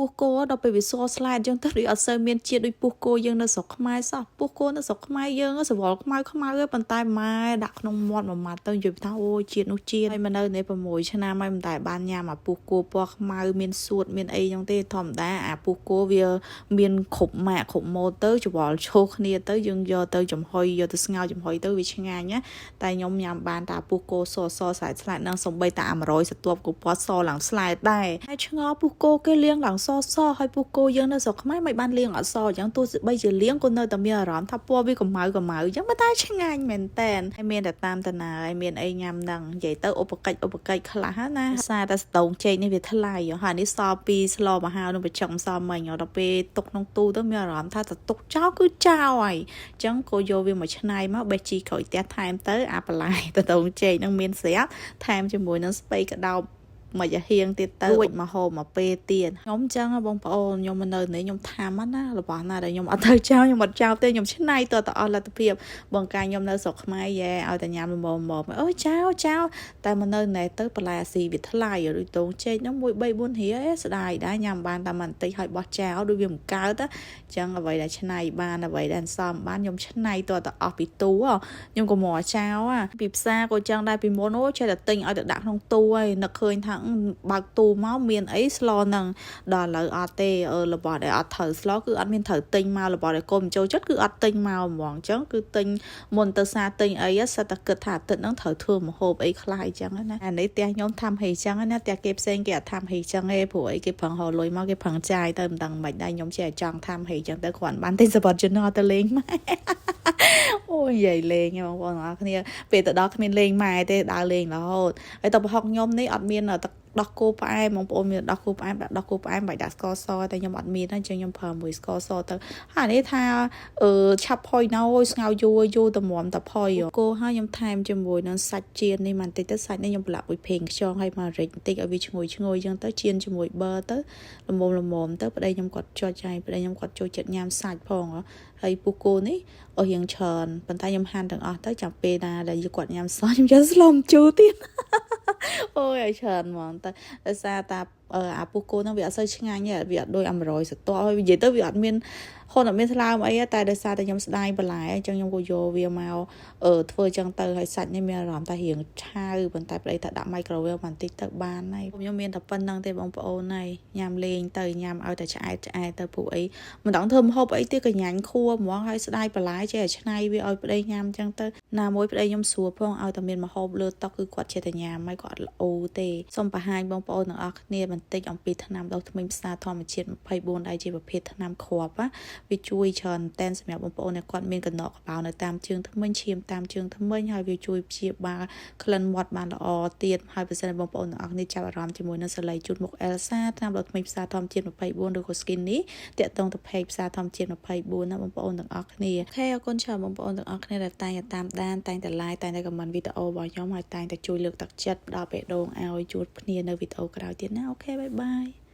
ពោះគោដល់ពេលវាសស្លាយអញ្ចឹងទៅដូចអត់សូវមានជាតិដូចពោះគោយើងនៅស្រុកខ្មែរសោះពោះគោនៅស្រុកខ្មែរយើងសវល់ខ្មៅខ្មៅឯងប៉ុន្តែម៉ែដាក់ក្នុងមាត់មួយម៉ាត់ទៅនិយាយថាអូជាតិនោះជាតិហើយមកនៅនេះ6ឆ្នាំហើយមិនតែបានញ៉ាំអាពោះគោពណ៌ខ្មៅមានសួតមានអីចឹងទេធម្មតាអាពោះគោវាមានគ្រប់ម៉ាកគ្រប់ម៉ូតទៅច្បល់ឈោគ្នាទៅយើងយកទៅចំហុយយកទៅស្ងោរចំហុយទៅវាឆ្ងាញ់ណាតែខ្ញុំញ៉ាំបានតែពោះគោសសស្អាតស្លាតនឹងសំបីតា100ស្ទាប់ក៏ពណ៌សឡើងស្លែតដែរហើយឆ្ងល់ពោះគោគេលាងឡើងសហើយពោះគោយើងនៅស្រុកខ្មែរមិនបានលាងអត់សអញ្ចឹងទោះបីជាលាងក៏នៅតែមានអារម្មណ៍ថាពណ៌វាកម្ៅអញ្ចឹងប៉ុន្តែឆ្ងាញ់មែនតែនហើយមានតែតាមតាណាហើយមានអីញ៉ាំនឹងនិយាយទៅឧបកិច្ចខ្លះណាសារតែស្តងចេកនេះវាថ្លៃហើយនេះសល់ពីស្លមហានឹងបញ្ចុកម្សិលមិញដល់ពេលទុកក្នុងទូទៅមានអារម្មណ៍ថាទៅទុកចោលគឺចោលហើយអញ្ចឹងក៏យកវាមកច្នៃមកបេះជីក្រូចផ្ទះថែមទៅអាបន្លែស្តងចេកនឹងមានស្រាប់ថែមជាមួយនឹងស្ពៃក្តោបមកយាហៀងទៀតទៅរួចមកហូបមកពេលទៀតខ្ញុំចឹងបងប្អូនខ្ញុំនៅនេះខ្ញុំថាមណារបស់ណាដែលខ្ញុំអត់ទៅចោលខ្ញុំអត់ចោលទេខ្ញុំឆ្នៃតអស់លទ្ធភាពបងកាយខ្ញុំនៅស្រុកខ្មែរយ៉ែឲ្យតែញ៉ាំល្មមអូចោលតែមកនៅណែទៅបន្លែអាស៊ីវាថ្លៃដូចតងចេកនោះ1 3 4រៀលស្ដាយដែរញ៉ាំបានតែបន្តិចឲ្យបោះចោលដូចវាមិនកើតចឹងអ្វីដែលឆ្នៃបានអ្វីដែលសំបានខ្ញុំឆ្នៃតអស់ពីទូខ្ញុំក៏មកចោលពីផ្សារក៏ចឹងដែរពីមុនអូចេះតែទិញឲ្យទៅដាក់ក្នុងទូហើយនឹកឃើញថាបើកទូមកមានអីស្លនឹងដល់ឥឡូវអត់ទេរបស់ដែលអត់ត្រូវស្លគឺអត់មានត្រូវទិញមករបស់ដែលកុំចូលចិត្តគឺអត់ទិញមកហ្មងអញ្ចឹងគឺទិញមុនទៅសារទិញអីសិតតែគិតថាអាទិត្យហ្នឹងត្រូវធ្វើម្ហូបអីខ្លះអញ្ចឹងណាអានេះផ្ទះខ្ញុំធ្វើហីអញ្ចឹងណាផ្ទះគេផ្សេងគេអត់ធ្វើហីអញ្ចឹងទេព្រោះអីគេប្រឹងរកលុយមកគេប្រឹងចាយទៅមិនដឹងមិនដែរខ្ញុំចេះចង់ធ្វើហីអញ្ចឹងទៅគ្រាន់បានទិញសបត់ចំណទៅលេងម៉ែអូយនិយាយលេងបងប្អូនអរគ្នាពេលទៅដល់គ្មានលេងម៉ែទេដើរលេងរហូតហើយតបប្រហុកខ្ញុំនេះអត់មានដោះគោផ្អែមបងប្អូនមានដោះគោផ្អែមដាក់ដោះគោផ្អែមបាយដាក់ស្ករសតែខ្ញុំអត់មានទេចឹងខ្ញុំប្រើមួយស្ករសទៅហើយនេះថាឆាប់ផុយណោស្ងោយយូរតម្រាំតែផុយគោហើយខ្ញុំថែមជាមួយនឹងសាច់ចៀននេះបន្តិចទៅសាច់នេះខ្ញុំប្រឡាក់មួយភេងខ្យងហើយមករិចបន្តិចឲ្យវាឈ្ងុយចឹងទៅចៀនជាមួយប៊ឺទៅល្មមទៅប្តីខ្ញុំគាត់ចុចហើយប្តីខ្ញុំគាត់ចូលចិត្តញ៉ាំសាច់ផងហើយពូគោនេះអស់រៀងច្រើនប៉ុន្តែខ្ញុំហាន់ទាំងអស់ទៅចាំពេលណាដែលគាត់ញ៉ាំសោះខ្ញុំយកស្លំជូរទៀតអូយឲ្យច្រើនហ្មងតែដោយសារតាអាពូគោហ្នឹងវាអត់សូវឆ្ងាញ់ទេវាអត់ដូច100ស្ទាល់ហើយនិយាយទៅវាអត់មានហ៊ុនអត់មានថ្លើមអីតែដោយសារតែខ្ញុំស្ដាយបន្លែអញ្ចឹងខ្ញុំក៏យកវាមកធ្វើអញ្ចឹងទៅហើយសាច់នេះមានអារម្មណ៍ថារៀងឆៅប៉ុន្តែប្តីថាដាក់ microwave បន្តិចទៅបានហើយខ្ញុំមានតែប៉ុណ្្នឹងទេបងប្អូនហើយញ៉ាំលេងទៅញ៉ាំឲ្យតែឆ្អែតទៅព្រោះអីមិនដឹងធ្វើម្ហូបអីទៀតក៏ញ៉ាញ់ខួរហ្មងហើយស្ដាយបន្លែចេះតែឆ្នៃវាឲ្យប្តីញ៉ាំអញ្ចឹងទៅណាមួយប្តីខ្ញុំស្រួលផងឲ្យតែមានម្ហូបលើតុគឺគាត់ចេះតែញ៉ាំហើយគាត់ល្អទេសូមបង្ហាញបងប្អូនទាំងអស់គ្នាបន្តិចអំពីថ្នាំដុសធ្មេញផ្សារធម្មជាតិ24ដែលជាប្រភេទថ្នាំគ្រាប់វាជួយច្រើនតែនសម្រាប់បងប្អូនដែលគាត់មានកណ្ដកក្បាលនៅតាមជើងធ្មេញឈាមតាមជើងធ្មេញហើយវាជួយព្យាបាលក្លិនមាត់បានល្អទៀតហើយបើសិនបងប្អូនទាំងអស់គ្នាចាប់អារម្មណ៍ជាមួយនឹងសលេងជូតមុខអេលសាថ្នាំដុសធ្មេញផ្សារធម្មជាតិ24ឬក៏ Skin នេះតាក់ទងទៅ page ផ្សារធម្មជាតិ24ណាបងប្អូនទាំងអស់គ្នាអូខេអរគុណច្រើនបងប្អូនទាំងអស់គ្នាដែលតែងតែតាមដានតែងតែ like តែងតែ comment វីដេអូរបស់ខ្ញុំហើយតែងតែជួយលើកទឹកចិត្តដល់បេះដូងឲ្យជួបគ្នានៅវីដេអូក្រោយទៀតណាអូខេបាយបាយ